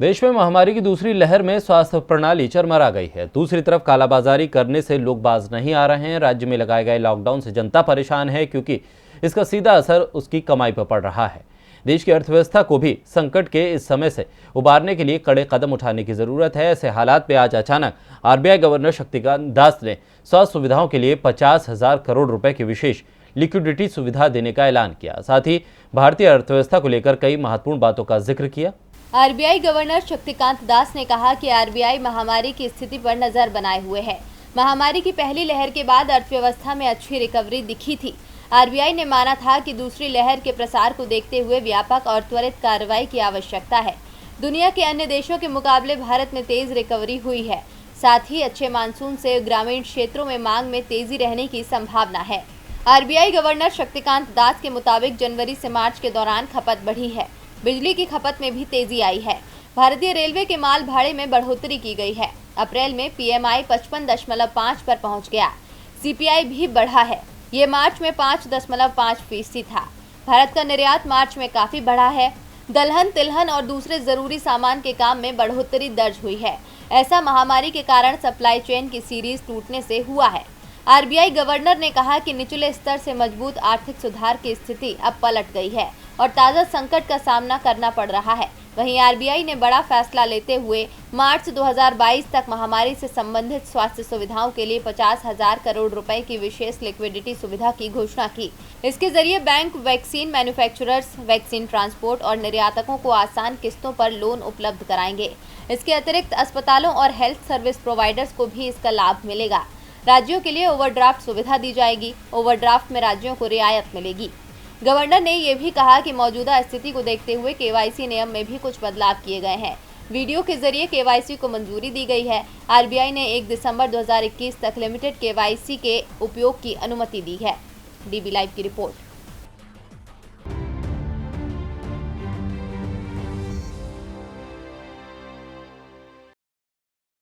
देश में महामारी की दूसरी लहर में स्वास्थ्य प्रणाली चरमरा गई है। दूसरी तरफ कालाबाजारी करने से लोग बाज नहीं आ रहे हैं। राज्य में लगाए गए लॉकडाउन से जनता परेशान है क्योंकि इसका सीधा असर उसकी कमाई पर पड़ रहा है। देश की अर्थव्यवस्था को भी संकट के इस समय से उबारने के लिए कड़े कदम उठाने की जरूरत है। ऐसे हालात में आज अचानक आरबीआई गवर्नर शक्तिकांत दास ने स्वास्थ्य सुविधाओं के लिए 50,000 करोड़ रुपए की विशेष लिक्विडिटी सुविधा देने का ऐलान किया। साथ ही भारतीय अर्थव्यवस्था को लेकर कई महत्वपूर्ण बातों का जिक्र किया। आरबीआई गवर्नर शक्तिकांत दास ने कहा कि आरबीआई महामारी की स्थिति पर नजर बनाए हुए है। महामारी की पहली लहर के बाद अर्थव्यवस्था में अच्छी रिकवरी दिखी थी। आरबीआई ने माना था कि दूसरी लहर के प्रसार को देखते हुए व्यापक और त्वरित कार्रवाई की आवश्यकता है। दुनिया के अन्य देशों के मुकाबले भारत में तेज रिकवरी हुई है। साथ ही अच्छे मानसून से ग्रामीण क्षेत्रों में मांग में तेजी रहने की संभावना है। आरबीआई गवर्नर शक्तिकांत दास के मुताबिक जनवरी से मार्च के दौरान खपत बढ़ी है। बिजली की खपत में भी तेजी आई है। भारतीय रेलवे के माल भाड़े में बढ़ोतरी की गई है। अप्रैल में पीएमआई 55.5 पर पहुंच गया। सीपीआई भी बढ़ा है। ये मार्च में 5.5% था। भारत का निर्यात मार्च में काफी बढ़ा है। दलहन, तिलहन और दूसरे जरूरी सामान के काम में बढ़ोतरी दर्ज हुई है। ऐसा महामारी के कारण सप्लाई चेन की सीरीज टूटने से हुआ है। आरबीआई गवर्नर ने कहा कि निचले स्तर से मजबूत आर्थिक सुधार की स्थिति अब पलट गई है और ताज़ा संकट का सामना करना पड़ रहा है। वहीं आरबीआई ने बड़ा फैसला लेते हुए मार्च 2022 तक महामारी से संबंधित स्वास्थ्य सुविधाओं के लिए 50,000 करोड़ रुपए की विशेष लिक्विडिटी सुविधा की घोषणा की। इसके जरिए bank vaccine manufacturers, vaccine transport और निर्यातकों को आसान किस्तों पर लोन उपलब्ध कराएंगे। इसके अतिरिक्त अस्पतालों और हेल्थ सर्विस प्रोवाइडर्स को भी इसका लाभ मिलेगा। राज्यों के लिए ओवरड्राफ्ट सुविधा दी जाएगी। ओवरड्राफ्ट में राज्यों को रियायत मिलेगी। गवर्नर ने यह भी कहा कि मौजूदा स्थिति को देखते हुए केवाईसी नियम में भी कुछ बदलाव किए गए हैं। वीडियो के जरिए केवाईसी को मंजूरी दी गई है। आरबीआई ने 1 दिसंबर 2021 तक लिमिटेड केवाईसी के उपयोग की अनुमति दी है। डीबी लाइव की रिपोर्ट।